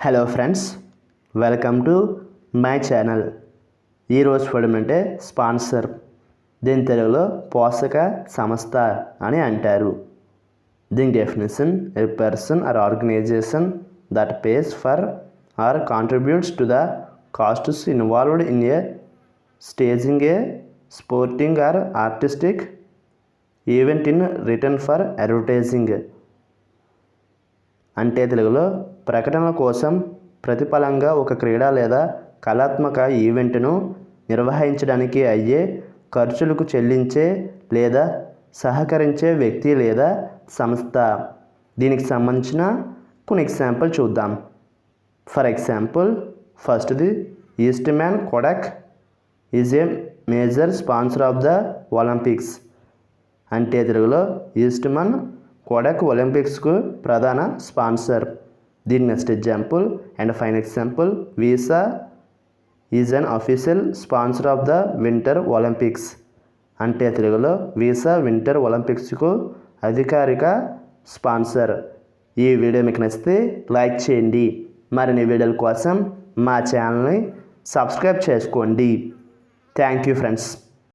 Hello friends, welcome to my channel. ఈరోజు చూడడం అంటే స్పాన్సర్. దీని తెలుగులో పోషక సంస్థ అని అంటారు. దీని definition: a person or organization that pays for or contributes to the costs involved in a staging a sporting or artistic event in return for advertising. అంటే తెలుగులో ప్రకటనల కోసం ప్రతిఫలంగా ఒక క్రీడా లేదా కళాత్మక ఈవెంట్ను నిర్వహించడానికి అయ్యే ఖర్చులకు చెల్లించే లేదా సహకరించే వ్యక్తి లేదా సంస్థ. దీనికి సంబంధించిన కొన్ని ఎగ్జాంపుల్ చూద్దాం. ఫర్ ఎగ్జాంపుల్, ఫస్ట్ది Eastman Kodak is a major sponsor of the Olympics. అంటే తెలుగులో ఈస్ట్మన్ కోడాక్ ఒలింపిక్స్కు ప్రధాన స్పాన్సర్. దీని next example and fine example, Visa is an official sponsor of the winter Olympics. అంటే తెలుగులో వీసా వింటర్ ఒలింపిక్స్కు అధికారిక స్పాన్సర్. ఈ వీడియో మీకు నచ్చితే లైక్ చేయండి. మరిన్ని వీడియోల కోసం మా ఛానల్ని సబ్స్క్రైబ్ చేసుకోండి. Thank you friends.